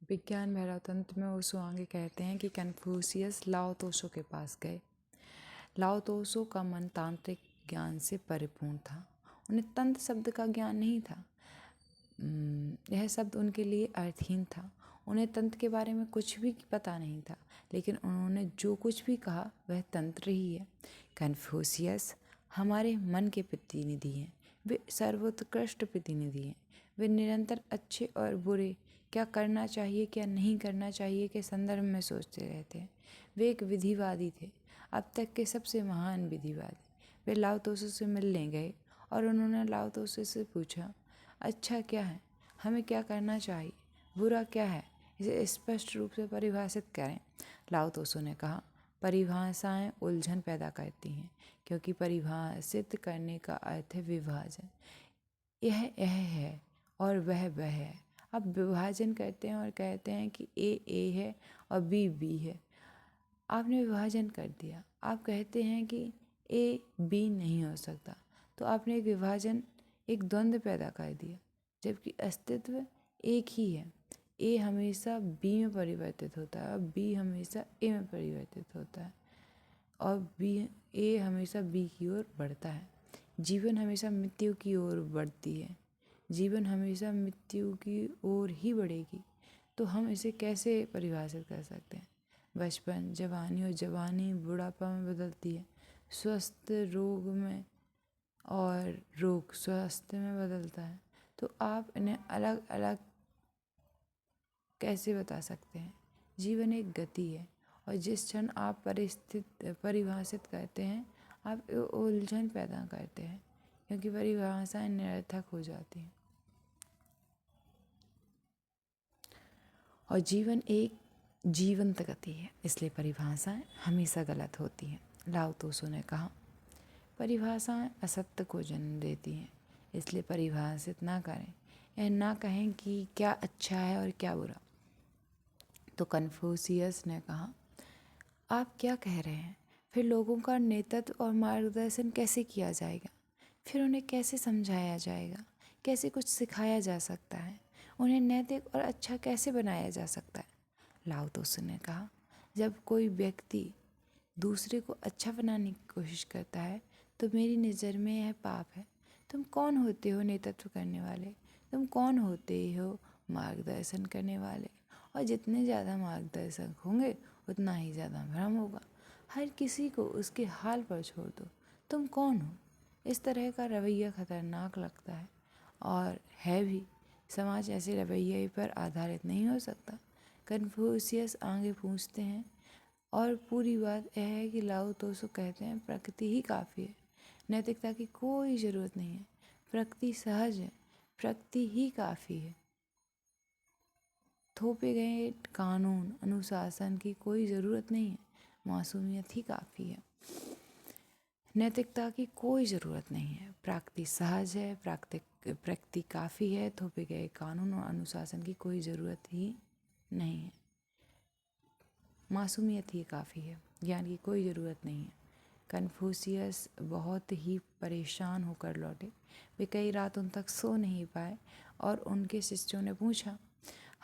विज्ञान भैरव तंत्र में ओशो आगे कहते हैं कि कन्फ्यूशियस लाओ तोसो के पास गए। लाओ तोसो का मन तांत्रिक ज्ञान से परिपूर्ण था। उन्हें तंत्र शब्द का ज्ञान नहीं था। यह शब्द उनके लिए अर्थहीन था। उन्हें तंत्र के बारे में कुछ भी पता नहीं था, लेकिन उन्होंने जो कुछ भी कहा वह तंत्र ही है। कन्फ्यूशियस हमारे मन के प्रतिनिधि हैं। वे सर्वोत्कृष्ट प्रतिनिधि हैं। वे निरंतर अच्छे और बुरे, क्या करना चाहिए क्या नहीं करना चाहिए के संदर्भ में सोचते रहते हैं। वे एक विधिवादी थे, अब तक के सबसे महान विधिवादी। वे लाओ तोसो से मिलने गए और उन्होंने लाओ तोसो से पूछा, अच्छा क्या है, हमें क्या करना चाहिए, बुरा क्या है, इसे स्पष्ट रूप से परिभाषित करें। लाओ तोसो ने कहा, परिभाषाएं उलझन पैदा करती हैं, क्योंकि परिभाषित करने का अर्थ है विभाजन। यह है और वह है। अब विभाजन करते हैं और कहते हैं कि ए है और बी है। आपने विभाजन कर दिया। आप कहते हैं कि ए बी नहीं हो सकता, तो आपने एक विभाजन, एक द्वंद्व पैदा कर दिया, जबकि अस्तित्व एक ही है। ए हमेशा बी में परिवर्तित होता है और बी हमेशा ए में परिवर्तित होता है और ए हमेशा बी की ओर बढ़ता है। जीवन हमेशा मृत्यु की ओर बढ़ती है। जीवन हमेशा मृत्यु की ओर ही बढ़ेगी। तो हम इसे कैसे परिभाषित कर सकते हैं? बचपन, जवानी और जवानी बुढ़ापा में बदलती है। स्वस्थ रोग में और रोग स्वास्थ्य में बदलता है। तो आप इन्हें अलग अलग कैसे बता सकते हैं? जीवन एक गति है और जिस क्षण आप परिभाषित करते हैं, आप उलझन पैदा करते हैं, क्योंकि परिभाषाएं निरर्थक हो जाती हैं। और जीवन एक जीवंत गति है, इसलिए परिभाषाएं हमेशा गलत होती हैं। लाओ तोसो ने कहा, परिभाषाएं असत्य को जन्म देती हैं, इसलिए परिभाषित ना करें। यह ना कहें कि क्या अच्छा है और क्या बुरा। तो कन्फ्यूशियस ने कहा, आप क्या कह रहे हैं? फिर लोगों का नेतृत्व और मार्गदर्शन कैसे किया जाएगा? फिर उन्हें कैसे समझाया जाएगा? कैसे कुछ सिखाया जा सकता है? उन्हें नैतिक और अच्छा कैसे बनाया जा सकता है? लाओ तोसो ने कहा, जब कोई व्यक्ति दूसरे को अच्छा बनाने की कोशिश करता है तो मेरी नज़र में यह पाप है। तुम कौन होते हो नेतृत्व करने वाले? तुम कौन होते हो मार्गदर्शन करने वाले? और जितने ज़्यादा मार्गदर्शक होंगे उतना ही ज़्यादा भ्रम होगा। हर किसी को उसके हाल पर छोड़ दो। तुम कौन हो? इस तरह का रवैया खतरनाक लगता है और है भी। समाज ऐसे रवैये पर आधारित नहीं हो सकता। कन्फ्यूशियस आगे पूछते हैं, और पूरी बात यह है कि लाओ तोसो कहते हैं प्रकृति ही काफ़ी है, नैतिकता की कोई ज़रूरत नहीं है। प्रकृति सहज है, प्रकृति ही काफ़ी है। थोपे गए कानून अनुशासन की कोई ज़रूरत नहीं है, मासूमियत ही काफ़ी है। नैतिकता की कोई ज़रूरत नहीं है, प्रकृति सहज है, प्रकृति काफ़ी है। थोपे गए कानून और अनुशासन की कोई ज़रूरत ही नहीं है, मासूमियत ही काफ़ी है, ज्ञान की कोई ज़रूरत नहीं है। कन्फ्यूशियस बहुत ही परेशान होकर लौटे। वे कई रातों तक सो नहीं पाए और उनके शिष्यों ने पूछा,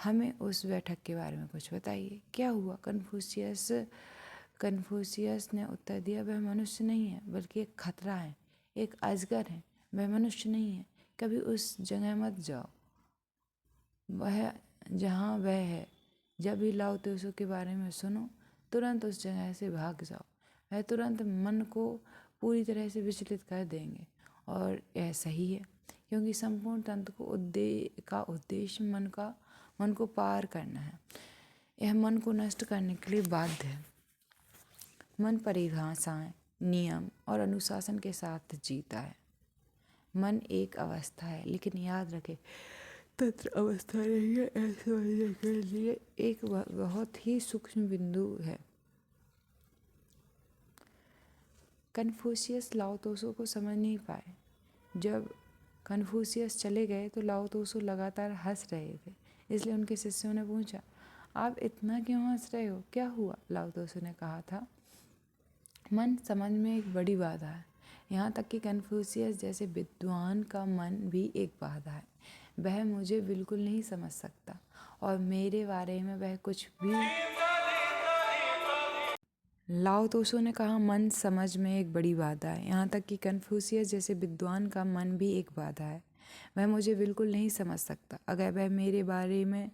हमें उस बैठक के बारे में कुछ बताइए, क्या हुआ? कन्फ्यूशियस ने उत्तर दिया, वह मनुष्य नहीं है बल्कि एक खतरा है, एक अजगर है। वह मनुष्य नहीं है, कभी उस जगह मत जाओ वह जहाँ वह है। जब भी लाओ तोसो के बारे में सुनो, तुरंत उस जगह से भाग जाओ। वह तुरंत मन को पूरी तरह से विचलित कर देंगे। और यह सही है, क्योंकि संपूर्ण तंत्र का उद्देश्य मन को पार करना है। यह मन को नष्ट करने के लिए बाध्य है। मन परिभाषाएं, नियम और अनुशासन के साथ जीता है। मन एक अवस्था है, लेकिन याद रखें तंत्र अवस्था नहीं है। ऐसे समझने के लिए एक बहुत ही सूक्ष्म बिंदु है। कन्फ्यूशियस लाओ तोसो को समझ नहीं पाए। जब कन्फ्यूशियस चले गए तो लाओ तोसो लगातार हंस रहे थे, इसलिए उनके शिष्यों ने पूछा, आप इतना क्यों हंस रहे हो, क्या हुआ? लाओ तोसो ने कहा था, मन समझ में एक बड़ी बाधा है। यहाँ तक कि कन्फ्यूशियस जैसे विद्वान का मन भी एक बाधा है। वह मुझे बिल्कुल नहीं समझ सकता और मेरे बारे में वह कुछ भी। लाओ तोसो ने कहा, मन समझ में एक बड़ी बाधा है, यहाँ तक कि कन्फ्यूशियस जैसे विद्वान का मन भी एक बाधा है। वह मुझे बिल्कुल नहीं समझ सकता। अगर वह मेरे बारे में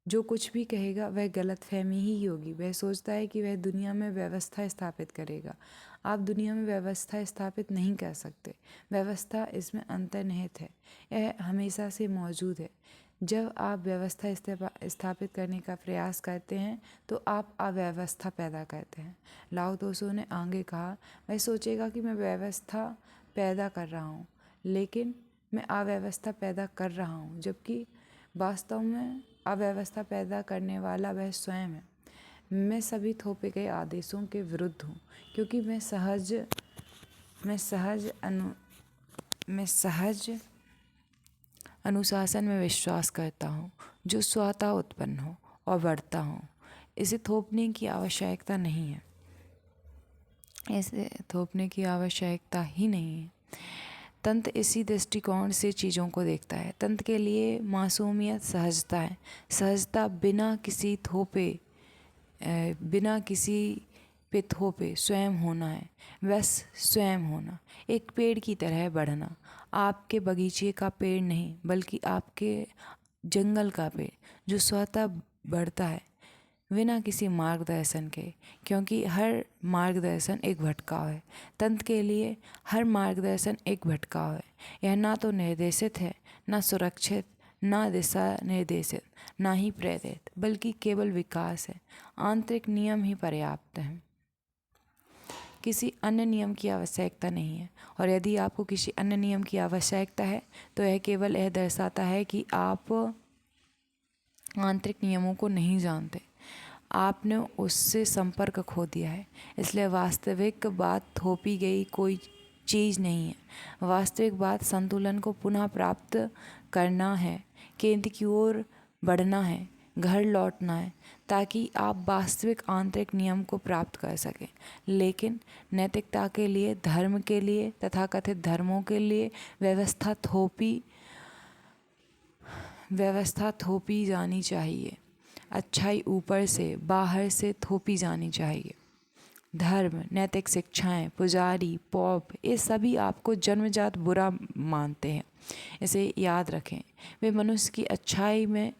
जो कुछ भी कहेगा वह गलतफहमी ही होगी। वह सोचता है कि वह दुनिया में व्यवस्था स्थापित करेगा। आप दुनिया में व्यवस्था स्थापित नहीं कर सकते। व्यवस्था इसमें अंतर्निहित है, यह हमेशा से मौजूद है। जब आप व्यवस्था स्थापित करने का प्रयास करते हैं तो आप अव्यवस्था पैदा करते हैं। लाओ तोसो ने आगे कहा, वह सोचेगा कि मैं व्यवस्था पैदा कर रहा हूँ, लेकिन मैं अव्यवस्था पैदा कर रहा हूँ, जबकि वास्तव में अव्यवस्था पैदा करने वाला वह स्वयं है। मैं सभी थोपे गए आदेशों के विरुद्ध हूँ, क्योंकि मैं सहज अनुशासन में विश्वास करता हूँ, जो स्वतः उत्पन्न हो और बढ़ता हो। इसे थोपने की आवश्यकता नहीं है, इसे थोपने की आवश्यकता ही नहीं है। तंत्र इसी दृष्टिकोण से चीज़ों को देखता है। तंत्र के लिए मासूमियत सहजता है। सहजता बिना किसी पे थोपे स्वयं होना है, बस स्वयं होना। एक पेड़ की तरह बढ़ना, आपके बगीचे का पेड़ नहीं बल्कि आपके जंगल का पेड़, जो स्वतः बढ़ता है बिना किसी मार्गदर्शन के, क्योंकि हर मार्गदर्शन एक भटकाव है। तंत्र के लिए हर मार्गदर्शन एक भटकाव है। यह ना तो निर्देशित है, ना सुरक्षित, ना दिशा निर्देशित, ना ही प्रेरित, बल्कि केवल विकास है। आंतरिक नियम ही पर्याप्त हैं, किसी अन्य नियम की आवश्यकता नहीं है। और यदि आपको किसी अन्य नियम की आवश्यकता है तो यह केवल यह दर्शाता है कि आप आंतरिक नियमों को नहीं जानते, आपने उससे संपर्क खो दिया है। इसलिए वास्तविक बात थोपी गई कोई चीज़ नहीं है। वास्तविक बात संतुलन को पुनः प्राप्त करना है, केंद्र की ओर बढ़ना है, घर लौटना है, ताकि आप वास्तविक आंतरिक नियम को प्राप्त कर सकें। लेकिन नैतिकता के लिए, धर्म के लिए, तथाकथित धर्मों के लिए व्यवस्था थोपी जानी चाहिए। अच्छाई ऊपर से, बाहर से थोपी जानी चाहिए। धर्म, नैतिक शिक्षाएं, पुजारी, पॉप, ये सभी आपको जन्मजात बुरा मानते हैं। इसे याद रखें। वे मनुष्य की अच्छाई में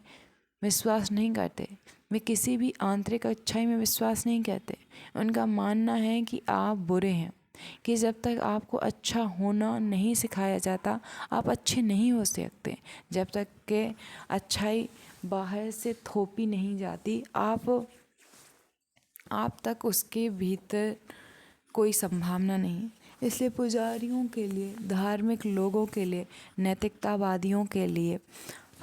विश्वास नहीं करते, वे किसी भी आंतरिक अच्छाई में विश्वास नहीं करते। उनका मानना है कि आप बुरे हैं, कि जब तक आपको अच्छा होना नहीं सिखाया जाता आप अच्छे नहीं हो सकते। जब तक के अच्छाई बाहर से थोपी नहीं जाती आप तक उसके भीतर कोई संभावना नहीं। इसलिए पुजारियों के लिए, धार्मिक लोगों के लिए, नैतिकतावादियों के लिए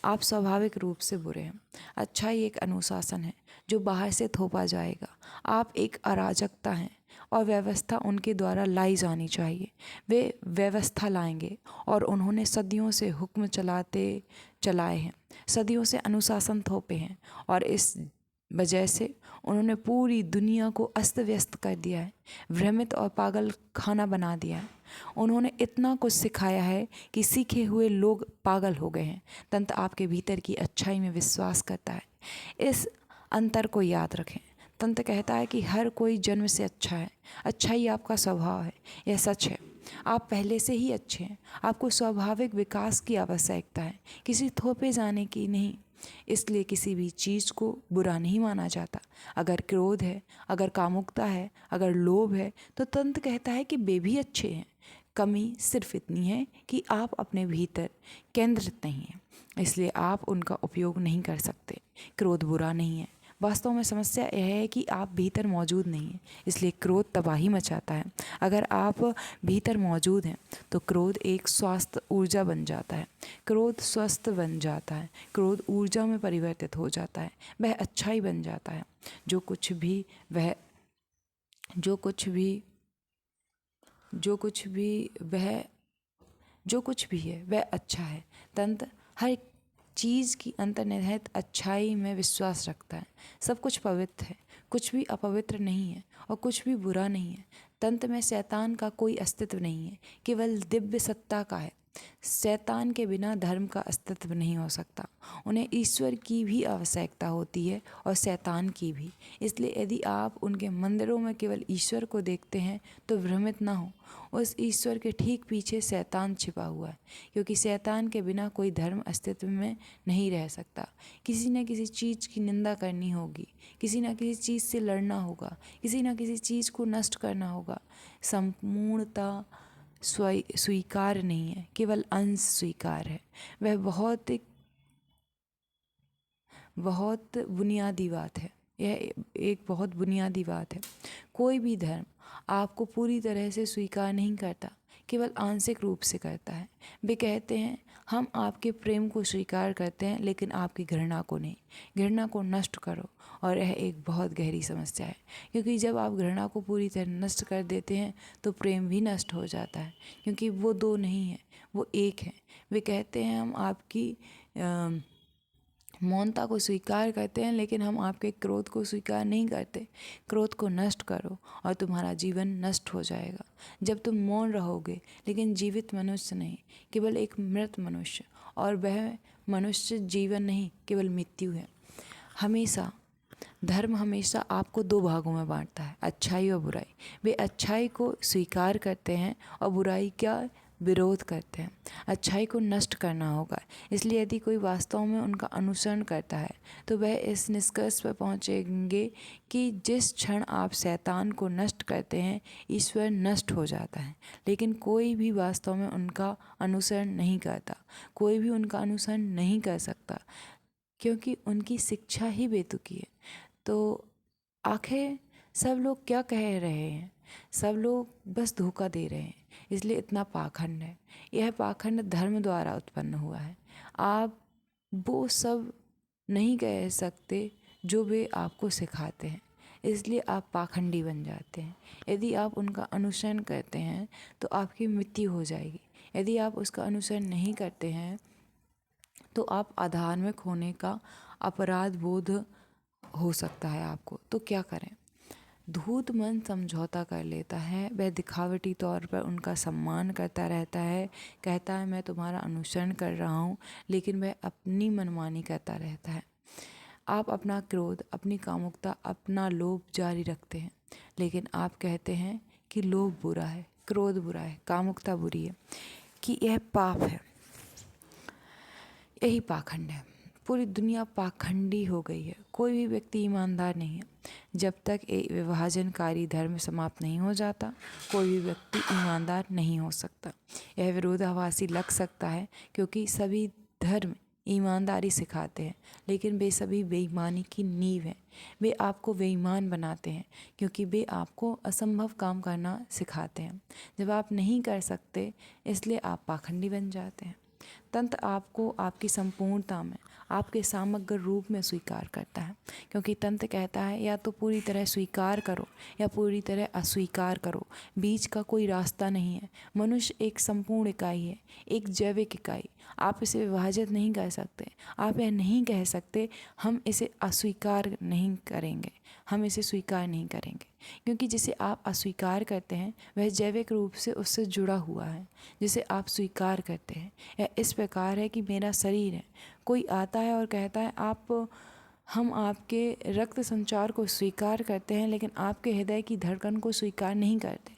आप स्वाभाविक रूप से बुरे हैं। अच्छाई एक अनुशासन है जो बाहर से थोपा जाएगा। आप एक अराजकता हैं और व्यवस्था उनके द्वारा लाई जानी चाहिए। वे व्यवस्था लाएंगे और उन्होंने सदियों से हुक्म चलाए हैं, सदियों से अनुशासन थोपे हैं, और इस वजह से उन्होंने पूरी दुनिया को अस्त व्यस्त कर दिया है, भ्रमित और पागल खाना बना दिया है। उन्होंने इतना कुछ सिखाया है कि सीखे हुए लोग पागल हो गए हैं। तंत्र आपके भीतर की अच्छाई में विश्वास करता है। इस अंतर को याद रखें। तंत्र कहता है कि हर कोई जन्म से अच्छा है, अच्छाई आपका स्वभाव है। यह सच है, आप पहले से ही अच्छे हैं। आपको स्वाभाविक विकास की आवश्यकता है, किसी थोपे जाने की नहीं। इसलिए किसी भी चीज़ को बुरा नहीं माना जाता। अगर क्रोध है, अगर कामुकता है, अगर लोभ है, तो तंत्र कहता है कि वे भी अच्छे हैं। कमी सिर्फ इतनी है कि आप अपने भीतर केंद्रित नहीं हैं, इसलिए आप उनका उपयोग नहीं कर सकते। क्रोध बुरा नहीं है, वास्तव में समस्या यह है कि आप भीतर मौजूद नहीं हैं, इसलिए क्रोध तबाही मचाता है। अगर आप भीतर मौजूद हैं तो क्रोध एक स्वस्थ ऊर्जा बन जाता है, क्रोध स्वस्थ बन जाता है, क्रोध ऊर्जा में परिवर्तित हो जाता है, वह अच्छाई बन जाता है। जो कुछ भी है वह अच्छा है। तंत्र हर चीज़ की अंतर्निहित अच्छाई में विश्वास रखता है। सब कुछ पवित्र है, कुछ भी अपवित्र नहीं है और कुछ भी बुरा नहीं है। तंत्र में शैतान का कोई अस्तित्व नहीं है, केवल दिव्य सत्ता का है। शैतान के बिना धर्म का अस्तित्व नहीं हो सकता। उन्हें ईश्वर की भी आवश्यकता होती है और शैतान की भी। इसलिए यदि आप उनके मंदिरों में केवल ईश्वर को देखते हैं तो भ्रमित ना हो, उस ईश्वर के ठीक पीछे शैतान छिपा हुआ है, क्योंकि शैतान के बिना कोई धर्म अस्तित्व में नहीं रह सकता। किसी न किसी चीज़ की निंदा करनी होगी, किसी न किसी चीज़ से लड़ना होगा, किसी न किसी चीज़ को नष्ट करना होगा। संपूर्णता स्वीकार नहीं है, केवल अंश स्वीकार है। वह बहुत बुनियादी बात है। यह एक बहुत बुनियादी बात है। कोई भी धर्म आपको पूरी तरह से स्वीकार नहीं करता, केवल आंशिक रूप से करता है। वे कहते हैं हम आपके प्रेम को स्वीकार करते हैं लेकिन आपकी घृणा को नहीं। घृणा को नष्ट करो, और यह एक बहुत गहरी समस्या है, क्योंकि जब आप घृणा को पूरी तरह नष्ट कर देते हैं तो प्रेम भी नष्ट हो जाता है, क्योंकि वो दो नहीं है, वो एक है। वे कहते हैं हम आपकी मौनता को स्वीकार करते हैं लेकिन हम आपके क्रोध को स्वीकार नहीं करते। क्रोध को नष्ट करो और तुम्हारा जीवन नष्ट हो जाएगा। जब तुम मौन रहोगे, लेकिन जीवित मनुष्य नहीं, केवल एक मृत मनुष्य, और वह मनुष्य जीवन नहीं, केवल मृत्यु है। धर्म हमेशा आपको दो भागों में बांटता है, अच्छाई और बुराई। वे अच्छाई को स्वीकार करते हैं और बुराई का विरोध करते हैं। अच्छाई को नष्ट करना होगा, इसलिए यदि कोई वास्तव में उनका अनुसरण करता है तो वह इस निष्कर्ष पर पहुंचेंगे कि जिस क्षण आप शैतान को नष्ट करते हैं, ईश्वर नष्ट हो जाता है। लेकिन कोई भी वास्तव में उनका अनुसरण नहीं करता, कोई भी उनका अनुसरण नहीं कर सकता, क्योंकि उनकी शिक्षा ही बेतुकी है। तो आखिर सब लोग क्या कह रहे हैं? सब लोग बस धोखा दे रहे हैं, इसलिए इतना पाखंड है। यह पाखंड धर्म द्वारा उत्पन्न हुआ है। आप वो सब नहीं कह सकते जो वे आपको सिखाते हैं, इसलिए आप पाखंडी बन जाते हैं। यदि आप उनका अनुसरण करते हैं तो आपकी मृत्यु हो जाएगी। यदि आप उसका अनुसरण नहीं करते हैं तो आप अधार्मिक होने का अपराध बोध हो सकता है आपको। तो क्या करें? धूर्त मन समझौता कर लेता है, वह दिखावटी तौर पर उनका सम्मान करता रहता है, कहता है मैं तुम्हारा अनुसरण कर रहा हूँ, लेकिन वह अपनी मनमानी करता रहता है। आप अपना क्रोध, अपनी कामुकता, अपना लोभ जारी रखते हैं, लेकिन आप कहते हैं कि लोभ बुरा है, क्रोध बुरा है, कामुकता बुरी है, कि यह पाप है। यही पाखंड है। पूरी दुनिया पाखंडी हो गई है। कोई भी व्यक्ति ईमानदार नहीं है। जब तक एक विभाजनकारी धर्म समाप्त नहीं हो जाता, कोई भी व्यक्ति ईमानदार नहीं हो सकता। यह विरोधाभासी लग सकता है, क्योंकि सभी धर्म ईमानदारी सिखाते हैं, लेकिन वे सभी बेईमानी की नींव हैं। वे आपको बेईमान बनाते हैं, क्योंकि वे आपको असंभव काम करना सिखाते हैं। जब आप नहीं कर सकते, इसलिए आप पाखंडी बन जाते हैं। तंत्र आपको आपकी संपूर्णता में, आपके समग्र रूप में स्वीकार करता है, क्योंकि तंत्र कहता है या तो पूरी तरह स्वीकार करो या पूरी तरह अस्वीकार करो। बीच का कोई रास्ता नहीं है। मनुष्य एक संपूर्ण इकाई है, एक जैविक इकाई। आप इसे विभाजित नहीं कर सकते। आप यह नहीं कह सकते हम इसे अस्वीकार नहीं करेंगे, हम इसे स्वीकार नहीं करेंगे, क्योंकि जिसे आप अस्वीकार करते हैं वह जैविक रूप से उससे जुड़ा हुआ है। जिसे आप स्वीकार करते हैं, यह इस प्रकार है कि मेरा शरीर है। कोई आता है और कहता है हम आपके रक्त संचार को स्वीकार करते हैं, लेकिन आपके हृदय की धड़कन को स्वीकार नहीं करते।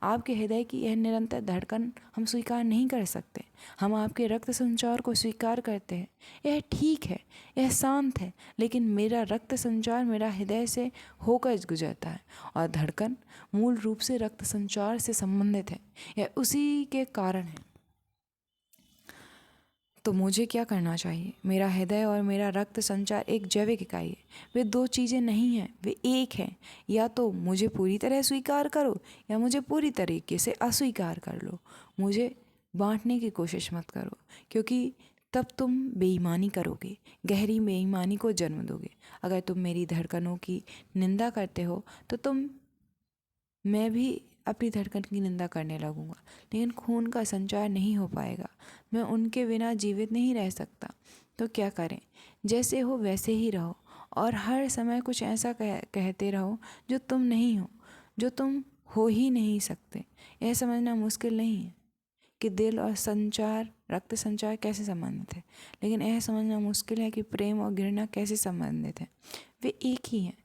आपके हृदय की यह निरंतर धड़कन हम स्वीकार नहीं कर सकते। हम आपके रक्त संचार को स्वीकार करते हैं, यह ठीक है, यह शांत है, लेकिन मेरा रक्त संचार मेरा हृदय से होकर गुजरता है, और धड़कन मूल रूप से रक्त संचार से संबंधित है। यह उसी के कारण है। तो मुझे क्या करना चाहिए? मेरा हृदय और मेरा रक्त संचार एक जैविक इकाई है। वे दो चीज़ें नहीं हैं, वे एक हैं। या तो मुझे पूरी तरह स्वीकार करो या मुझे पूरी तरीके से अस्वीकार कर लो। मुझे बांटने की कोशिश मत करो, क्योंकि तब तुम बेईमानी करोगे, गहरी बेईमानी को जन्म दोगे। अगर तुम मेरी धड़कनों की निंदा करते हो तो मैं भी अपनी धड़कन की निंदा करने लगूंगा, लेकिन खून का संचार नहीं हो पाएगा। मैं उनके बिना जीवित नहीं रह सकता। तो क्या करें? जैसे हो वैसे ही रहो, और हर समय कुछ ऐसा कहते रहो जो तुम नहीं हो, जो तुम हो ही नहीं सकते। यह समझना मुश्किल नहीं है, कि दिल और संचार, रक्त संचार कैसे संबंधित है, लेकिन यह समझना मुश्किल है कि प्रेम और घृणा कैसे संबंधित है। वे एक ही हैं,